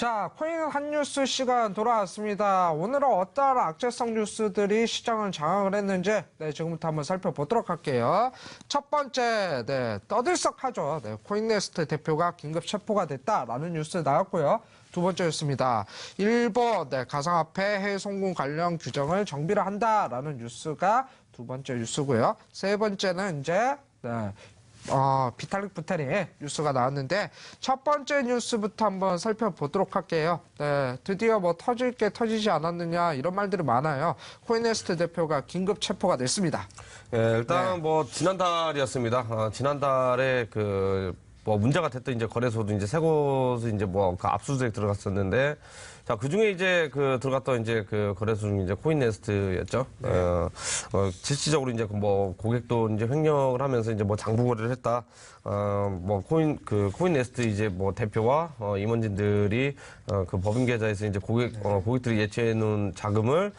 자, 코인 핫뉴스 시간 돌아왔습니다. 오늘은 어떠한 악재성 뉴스들이 시장을 장악을 했는지 지금부터 한번 살펴보도록 할게요. 첫 번째, 떠들썩하죠. 코인네스트 대표가 긴급 체포가 됐다라는 뉴스 나왔고요. 두 번째 뉴스입니다. 일본 가상화폐 해외 송금 관련 규정을 정비를 한다라는 뉴스가 두 번째 뉴스고요. 세 번째는 이제 비탈릭 부테린 뉴스가 나왔는데 첫 번째 뉴스부터 한번 살펴보도록 할게요. 드디어 터질 게 터지지 않았느냐 이런 말들이 많아요. 코인네스트 대표가 긴급 체포가 됐습니다. 일단 지난달이었습니다. 지난달에 문제가 됐던 이제 거래소도 이제 세 곳이 이제 압수수색 들어갔었는데, 자, 그 중에 이제 들어갔던 이제 거래소 중 이제 코인네스트였죠. 실질적으로 이제 고객도 이제 횡령을 하면서 이제 장부 거래를 했다. 코인네스트 이제 대표와 임원진들이 법인 계좌에서 이제 고객들이 예치해 놓은 자금을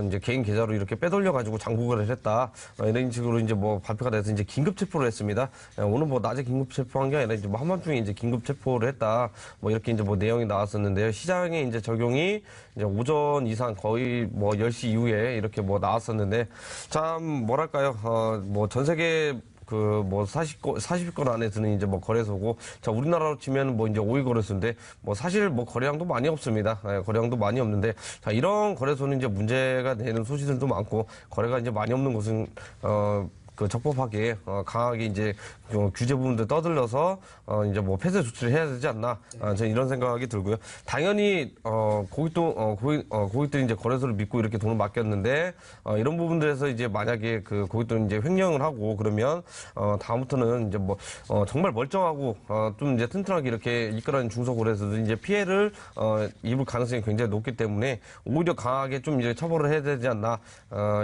이제 개인 계좌로 이렇게 빼돌려 가지고 장부 거래를 했다. 이런 식으로 이제 발표가 돼서 이제 긴급 체포를 했습니다. 오늘 낮에 긴급 체포한 게 아니라 이제 한밤중에 이제 긴급 체포를 했다. 이렇게 이제 내용이 나왔었는데요. 시장에 이제 적용이 이제 오전 이상 거의 10시 이후에 이렇게 나왔었는데, 참 뭐랄까요. 전 세계 40건 안에 드는 이제 거래소고, 자, 우리나라로 치면 이제 5위 거래소인데, 사실 거래량도 많이 없습니다. 거래량도 많이 없는데, 자, 이런 거래소는 이제 문제가 되는 소지들도 많고, 거래가 이제 많이 없는 곳은, 적법하게, 강하게 이제, 규제 부분들 떠들려서, 이제 폐쇄 조치를 해야 되지 않나, 저는 이런 생각이 들고요. 당연히, 고객들이 이제 거래소를 믿고 이렇게 돈을 맡겼는데, 이런 부분들에서 이제 만약에 고객들은 이제 횡령을 하고 그러면, 다음부터는 이제 정말 멀쩡하고, 좀 이제 튼튼하게 이렇게 이끌어낸 중소거래소도 이제 피해를, 입을 가능성이 굉장히 높기 때문에, 오히려 강하게 좀 이제 처벌을 해야 되지 않나,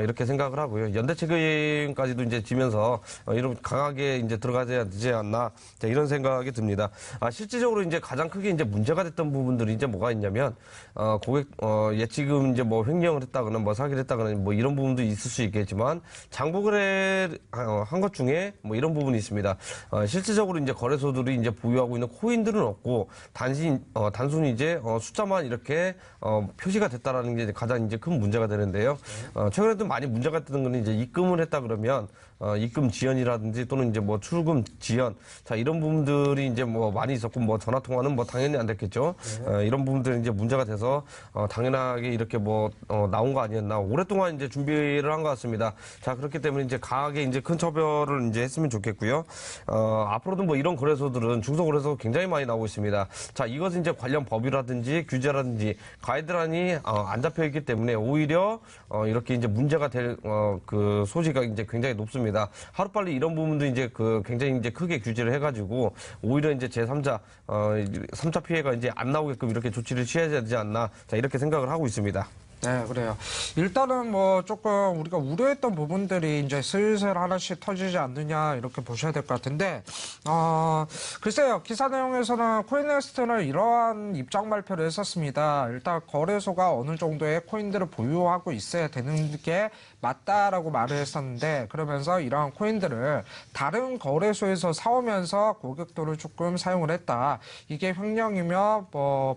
이렇게 생각을 하고요. 연대책임까지도 이제 지면서 이런 강하게 이제 들어가야 되지 않나, 자, 이런 생각이 듭니다. 실질적으로 이제 가장 크게 이제 문제가 됐던 부분들이 이제 뭐가 있냐면, 예치금 이제 횡령을 했다거나 사기를 했다거나 이런 부분도 있을 수 있겠지만, 장부거래 한 것 중에 이런 부분이 있습니다. 실질적으로 이제 거래소들이 이제 보유하고 있는 코인들은 없고, 단순히 이제 숫자만 이렇게 표시가 됐다라는 게 가장 이제 큰 문제가 되는데요. 최근에도 많이 문제가 되는 거는 이제 입금을 했다 그러면 입금 지연이라든지 또는 이제 출금 지연, 자, 이런 부분들이 이제 많이 있었고, 전화 통화는 당연히 안 됐겠죠. 이런 부분들이 이제 문제가 돼서 당연하게 이렇게 나온 거 아니었나, 오랫동안 이제 준비를 한 것 같습니다. 자, 그렇기 때문에 이제 강하게 이제 큰 처벌을 이제 했으면 좋겠고요. 앞으로도 이런 거래소들은 중소거래소 굉장히 많이 나오고 있습니다. 자, 이것은 이제 관련 법이라든지 규제라든지 가이드라인이 안 잡혀 있기 때문에 오히려 이렇게 이제 문제가 될 소지가 이제 굉장히 높습니다. 하루빨리 이런 부분도 이제 굉장히 이제 크게 규제를 해가지고 오히려 이제 제3자 3차 피해가 이제 안 나오게끔 이렇게 조치를 취해야 되지 않나, 자, 이렇게 생각을 하고 있습니다. 네, 그래요. 일단은 조금 우리가 우려했던 부분들이 이제 슬슬 하나씩 터지지 않느냐 이렇게 보셔야 될 것 같은데, 글쎄요. 기사 내용에서는 코인네스트는 이러한 입장 발표를 했었습니다. 일단 거래소가 어느 정도의 코인들을 보유하고 있어야 되는 게 맞다라고 말을 했었는데, 그러면서 이러한 코인들을 다른 거래소에서 사오면서 고객도를 조금 사용을 했다. 이게 횡령이며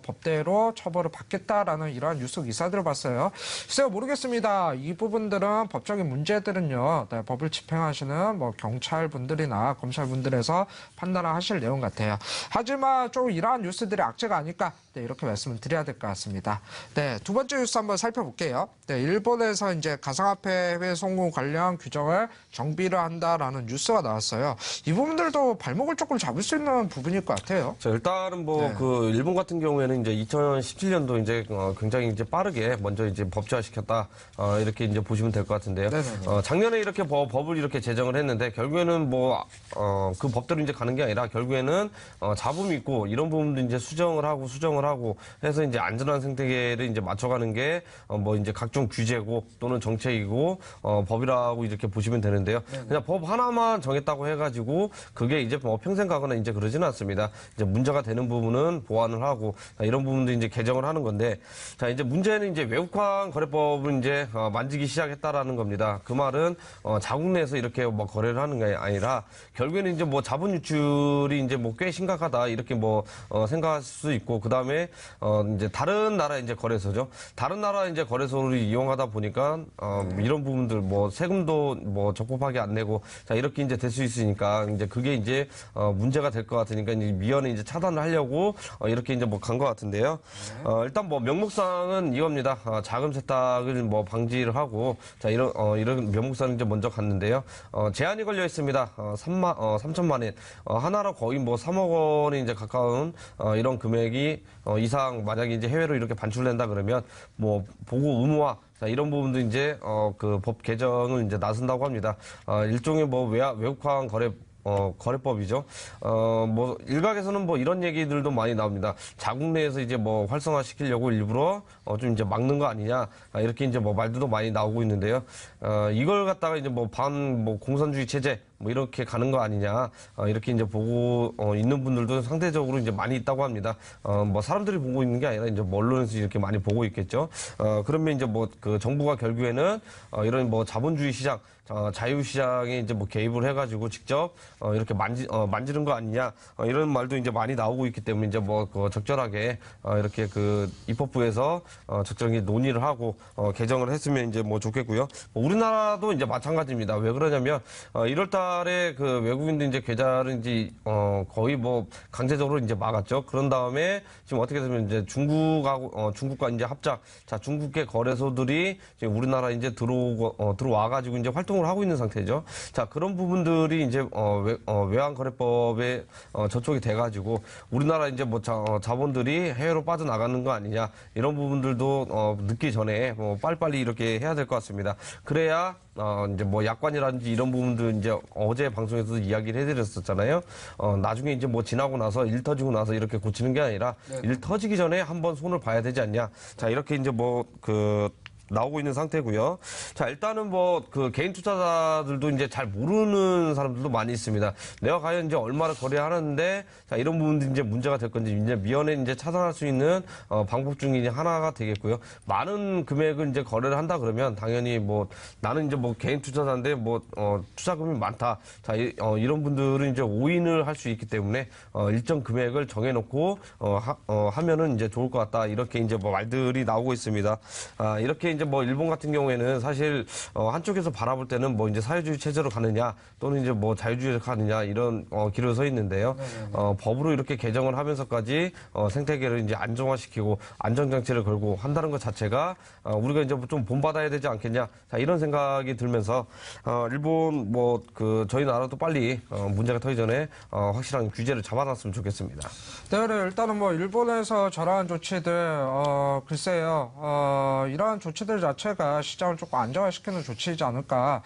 법대로 처벌을 받겠다라는 이러한 뉴스 기사들을 봤어요. 글쎄요, 모르겠습니다. 이 부분들은 법적인 문제들은요, 법을 집행하시는 경찰분들이나 검찰분들에서 판단을 하실 내용 같아요. 하지만 좀 이러한 뉴스들이 악재가 아닐까, 이렇게 말씀을 드려야 될 것 같습니다. 두 번째 뉴스 한번 살펴볼게요. 일본에서 이제 가상화폐 해외 송금 관련 규정을 정비를 한다라는 뉴스가 나왔어요. 이 부분들도 발목을 조금 잡을 수 있는 부분일 것 같아요. 자, 일단은 일본 같은 경우에는 이제 2017년도 이제 굉장히 이제 빠르게 먼저 이제 법제화시켰다, 이렇게 이제 보시면 될 것 같은데요. 작년에 이렇게 법을 이렇게 제정을 했는데, 결국에는 그 법대로 이제 가는 게 아니라 결국에는 잡음이 있고 이런 부분도 이제 수정을 하고 해서 이제 안전한 생태계를 이제 맞춰가는 게 이제 각종 규제고 또는 정책이고 법이라고 이렇게 보시면 되는데요. 그냥 법 하나만 정했다고 해가지고 그게 이제 평생 가거나 이제 그러지는 않습니다. 이제 문제가 되는 부분은 보완을 하고, 이런 부분도 이제 개정을 하는 건데, 자, 이제 문제는 이제 외국 외국환 거래법을 이제 만지기 시작했다라는 겁니다. 그 말은 자국 내에서 이렇게 뭐 거래를 하는 게 아니라 결국에는 이제 뭐 자본 유출이 이제 뭐 꽤 심각하다 이렇게 뭐 생각할 수 있고 그 다음에 이제 다른 나라 이제 거래소죠. 다른 나라 이제 거래소를 이용하다 보니까 이런 부분들 뭐 세금도 뭐 적법하게 안 내고 자 이렇게 이제 될 수 있으니까 이제 그게 이제 문제가 될 것 같으니까 이제 미연에 이제 차단을 하려고 이렇게 이제 뭐 간 것 같은데요. 일단 뭐 명목상은 이겁니다. 자금 세탁을 뭐 방지를 하고 자 이런 명목상 이제 먼저 갔는데요. 제한이 걸려 있습니다. 3천만 원. 하나로 거의 뭐 3억 원이 이제 가까운 이런 금액이 이상 만약에 이제 해외로 이렇게 반출된다 그러면 뭐 보고 의무화 자, 이런 부분도 이제, 그 법 개정을 이제 나선다고 합니다. 일종의 뭐 외국환 거래법이죠. 뭐, 일각에서는 뭐 이런 얘기들도 많이 나옵니다. 자국 내에서 이제 뭐 활성화시키려고 일부러 좀 이제 막는 거 아니냐. 이렇게 이제 뭐 말들도 많이 나오고 있는데요. 이걸 갖다가 이제 뭐 공산주의 체제 뭐 이렇게 가는 거 아니냐. 이렇게 이제 보고 있는 분들도 상대적으로 이제 많이 있다고 합니다. 뭐 사람들이 보고 있는 게 아니라 이제 뭐 언론에서 이렇게 많이 보고 있겠죠. 그러면 이제 뭐 그 정부가 결국에는 이런 뭐 자본주의 시장 자유시장에 이제 뭐 개입을 해가지고 직접 이렇게 만지는 거 아니냐 이런 말도 이제 많이 나오고 있기 때문에 이제 뭐 그 적절하게 이렇게 그 입법부에서 적절하게 논의를 하고 개정을 했으면 이제 뭐 좋겠고요. 뭐 우리나라도 이제 마찬가지입니다. 왜 그러냐면 1월달에 그 외국인들 이제 계좌를 이제 거의 뭐 강제적으로 이제 막았죠. 그런 다음에 지금 어떻게 되면 이제 중국과 이제 합작 자 중국계 거래소들이 지금 우리나라 이제 들어와가지고 이제 활동을 하고 있는 상태죠. 자, 그런 부분들이 이제, 외환거래법에, 저촉이 돼가지고, 우리나라 이제 뭐, 자본들이 해외로 빠져나가는 거 아니냐, 이런 부분들도, 늦기 전에, 빨리빨리 이렇게 해야 될 것 같습니다. 그래야, 이제 뭐 약관이라든지 이런 부분들 이제 어제 방송에서도 이야기를 해드렸었잖아요. 나중에 이제 뭐 지나고 나서 일 터지고 나서 이렇게 고치는 게 아니라, 일 터지기 전에 한번 손을 봐야 되지 않냐. 자, 이렇게 이제 나오고 있는 상태고요. 자, 일단은 뭐 그 개인 투자자들도 이제 잘 모르는 사람들도 많이 있습니다. 내가 과연 이제 얼마를 거래하는데 자, 이런 부분들이 이제 문제가 될 건지 이제 미연에 이제 차단할 수 있는 방법 중에 이제 하나가 되겠고요. 많은 금액을 이제 거래를 한다 그러면 당연히 뭐 나는 이제 뭐 개인 투자자인데 뭐 투자금이 많다. 자, 이런 분들은 이제 오인을 할 수 있기 때문에 일정 금액을 정해놓고 하면은 이제 좋을 것 같다. 이렇게 이제 뭐 말들이 나오고 있습니다. 이렇게 이제 뭐 일본 같은 경우에는 사실 한쪽에서 바라볼 때는 뭐 이제 사회주의 체제로 가느냐 또는 이제 뭐 자유주의로 가느냐 이런 길을 서 있는데요. 법으로 이렇게 개정을 하면서까지 생태계를 이제 안정화시키고 안정장치를 걸고 한다는 것 자체가 우리가 이제 좀 본받아야 되지 않겠냐. 자, 이런 생각이 들면서 일본 뭐 그 저희 나라도 빨리 문제가 터지기 전에 확실한 규제를 잡아놨으면 좋겠습니다. 네, 일단은 뭐 일본에서 저러한 조치들 글쎄요. 이러한 조치들 자체가 시장을 조금 안정화시키는 조치이지 않을까.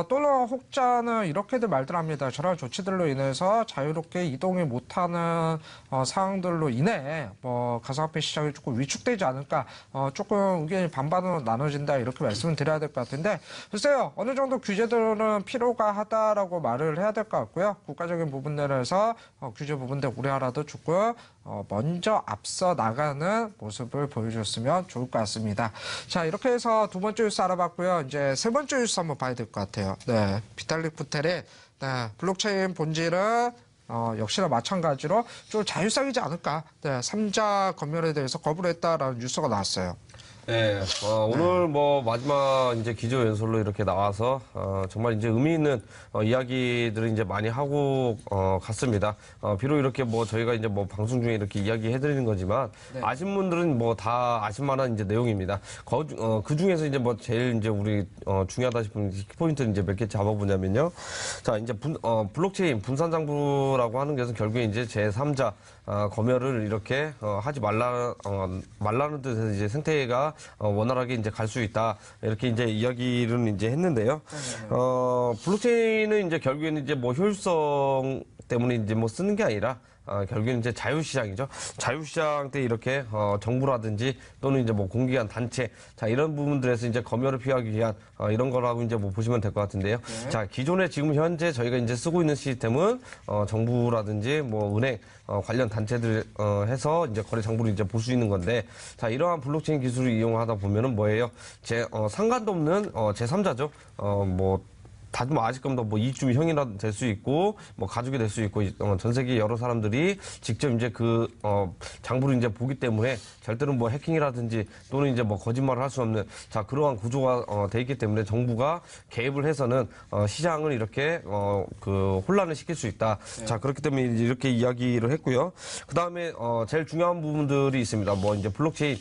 또는 혹자는 이렇게들 말들 합니다. 저러한 조치들로 인해서 자유롭게 이동이 못하는 상황들로 인해 뭐 가상화폐 시장이 조금 위축되지 않을까. 조금 의견이 반반으로 나눠진다 이렇게 말씀을 드려야 될 것 같은데 글쎄요. 어느 정도 규제들은 필요가 하다라고 말을 해야 될 것 같고요. 국가적인 부분들에서 규제 부분들 우리나라도 조금 먼저 앞서 나가는 모습을 보여줬으면 좋을 것 같습니다. 자, 이렇게 해서 두 번째 뉴스 알아봤고요. 이제 세 번째 뉴스 한번 봐야 될 것 같아요. 네, 비탈릭 부테린 블록체인 본질은 역시나 마찬가지로 좀 자율성이지 않을까. 네, 3자 검열에 대해서 거부를 했다라는 뉴스가 나왔어요. 네, 오늘 뭐 마지막 이제 기조연설로 이렇게 나와서 정말 이제 의미 있는 이야기들을 이제 많이 하고 갔습니다. 비록 이렇게 뭐 저희가 이제 뭐 방송 중에 이렇게 이야기해드리는 거지만 아신 분들은 뭐 다 아실만한 이제 내용입니다. 그 중에서 이제 뭐 제일 이제 우리 중요하다 싶은 키포인트를 이제 몇 개 잡아보냐면요. 자, 이제 블록체인 분산장부라고 하는 것은 결국에 이제 제3자 검열을 이렇게 하지 말라는 뜻에서 이제 생태계가 원활하게 이제 갈 수 있다 이렇게 이제 이야기를 이제 했는데요. 블록체인은 이제 결국에는 이제 뭐 효율성 때문에 이제 뭐 쓰는 게 아니라 결국에는 이제 자유시장이죠. 자유시장 때 이렇게 정부라든지 또는 이제 뭐 공기관 단체 자 이런 부분들에서 이제 검열을 피하기 위한 이런 거라고 이제 뭐 보시면 될 것 같은데요. 네. 자 기존에 지금 현재 저희가 이제 쓰고 있는 시스템은 정부라든지 뭐 은행 관련 단체들 해서 이제 거래 장부를 이제 볼 수 있는 건데 자 이러한 블록체인 기술을 이용하다 보면은 뭐예요? 상관도 없는 제3자죠. 뭐 다tum 아직금도 뭐 이익주민 형이라도 될 수 있고 뭐 가족이 될 수 있고 전 세계 여러 사람들이 직접 이제 그 장부를 이제 보기 때문에 절대로 뭐 해킹이라든지 또는 이제 뭐 거짓말을 할 수 없는 자 그러한 구조가 돼 있기 때문에 정부가 개입을 해서는 시장을 이렇게 그 혼란을 시킬 수 있다. 네. 자 그렇기 때문에 이렇게 이야기를 했고요. 그 다음에 제일 중요한 부분들이 있습니다. 뭐 이제 블록체인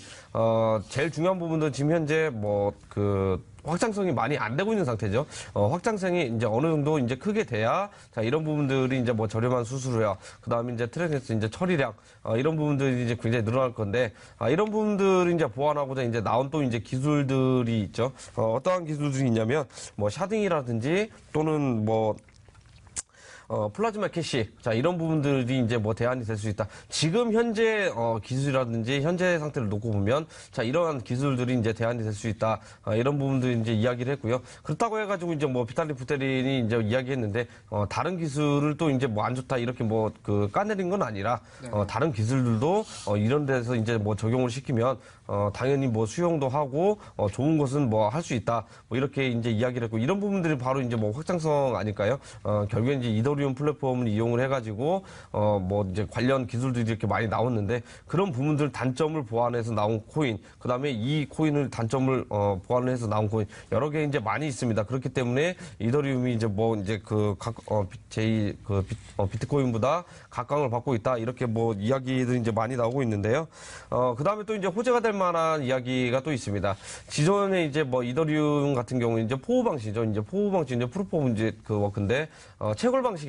제일 중요한 부분들은 지금 현재 뭐 그 확장성이 많이 안 되고 있는 상태죠. 확장성이 이제 어느 정도 이제 크게 돼야 자 이런 부분들이 이제 뭐 저렴한 수수료야. 그다음에 이제 트랜잭션 이제 처리량 이런 부분들이 이제 굉장히 늘어날 건데 이런 부분들을 이제 보완하고자 이제 나온 또 이제 기술들이 있죠. 어떠한 기술들이 있냐면 뭐 샤딩이라든지 또는 뭐 플라즈마 캐시. 자, 이런 부분들이 이제 뭐 대안이 될 수 있다. 지금 현재, 기술이라든지 현재 상태를 놓고 보면, 자, 이러한 기술들이 이제 대안이 될 수 있다. 이런 부분들이 이제 이야기를 했고요. 그렇다고 해가지고 이제 뭐 비탈리 부테린이 이제 이야기했는데, 다른 기술을 또 이제 뭐 안 좋다. 이렇게 뭐 그 까내린 건 아니라, 다른 기술들도 이런 데서 이제 뭐 적용을 시키면, 당연히 뭐 수용도 하고, 좋은 것은 뭐 할 수 있다. 뭐 이렇게 이제 이야기를 했고, 이런 부분들이 바로 이제 뭐 확장성 아닐까요? 결국엔 이제 이더리움 플랫폼을 이용을 해가지고 뭐 이제 관련 기술들이 이렇게 많이 나왔는데 그런 부분들 단점을 보완해서 나온 코인, 그다음에 이 코인을 단점을 보완을 해서 나온 코인 여러 개 이제 많이 있습니다. 그렇기 때문에 이더리움이 이제 뭐 이제 비트코인보다 각광을 받고 있다 이렇게 뭐 이야기들이 이제 많이 나오고 있는데요. 그다음에 또 이제 호재가 될 만한 이야기가 또 있습니다. 기존에 이제 뭐 이더리움 같은 경우는 이제 포우 방식이죠. 이제 포우 방식 이제 프루프 오브 이제 그 워크인데 채굴 방식입니다.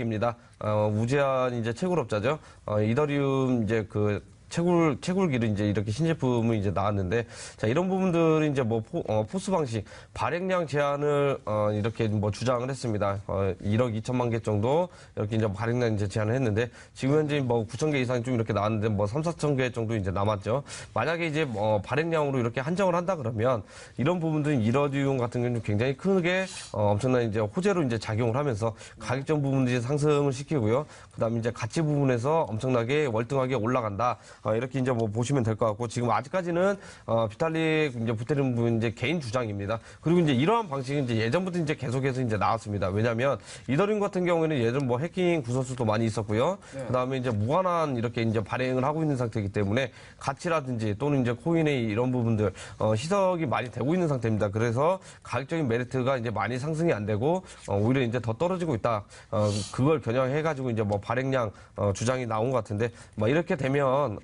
우제한 이제 채굴업자죠. 이더리움 이제 그 채굴기를 이제 이렇게 신제품을 이제 나왔는데, 자, 이런 부분들이 이제 뭐, 포스 방식, 발행량 제한을, 이렇게 뭐 주장을 했습니다. 1억 2천만 개 정도, 이렇게 이제 발행량 이제 제한을 했는데, 지금 현재 뭐 9천 개 이상이 좀 이렇게 나왔는데, 뭐 3, 4천 개 정도 이제 남았죠. 만약에 이제 발행량으로 이렇게 한정을 한다 그러면, 이런 부분들은 이더리움 같은 경우는 굉장히 크게, 엄청난 이제 호재로 이제 작용을 하면서, 가격적 부분들이 상승을 시키고요. 그 다음에 이제 가치 부분에서 엄청나게 월등하게 올라간다. 이렇게 이제 뭐 보시면 될 것 같고 지금 아직까지는 비탈릭 이제 부테린 부분 이제 개인 주장입니다. 그리고 이제 이러한 방식은 이제 예전부터 이제 계속해서 이제 나왔습니다. 왜냐하면 이더리움 같은 경우에는 예전 뭐 해킹 구설수도 많이 있었고요. 네. 그다음에 이제 무한한 이렇게 이제 발행을 하고 있는 상태이기 때문에 가치라든지 또는 이제 코인의 이런 부분들 희석이 많이 되고 있는 상태입니다. 그래서 가격적인 메리트가 이제 많이 상승이 안 되고 오히려 이제 더 떨어지고 있다. 그걸 겨냥해 가지고 이제 뭐 발행량 주장이 나온 것 같은데 뭐 이렇게 되면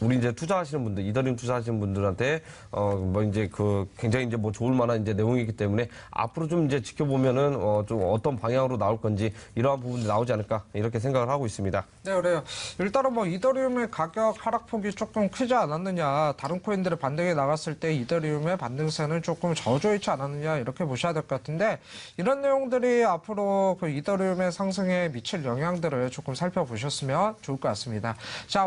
우리 이제 투자하시는 분들, 이더리움 투자하시는 분들한테, 뭐 이제 굉장히 이제 뭐 좋을 만한 이제 내용이기 때문에 앞으로 좀 이제 지켜보면은, 좀 어떤 방향으로 나올 건지 이러한 부분이 나오지 않을까 이렇게 생각을 하고 있습니다. 네, 그래요. 일단은 뭐 이더리움의 가격 하락폭이 조금 크지 않았느냐, 다른 코인들의 반등이 나갔을 때 이더리움의 반등세는 조금 저조 있지 않았느냐 이렇게 보셔야 될 것 같은데 이런 내용들이 앞으로 그 이더리움의 상승에 미칠 영향들을 조금 살펴보셨으면 좋을 것 같습니다. 자.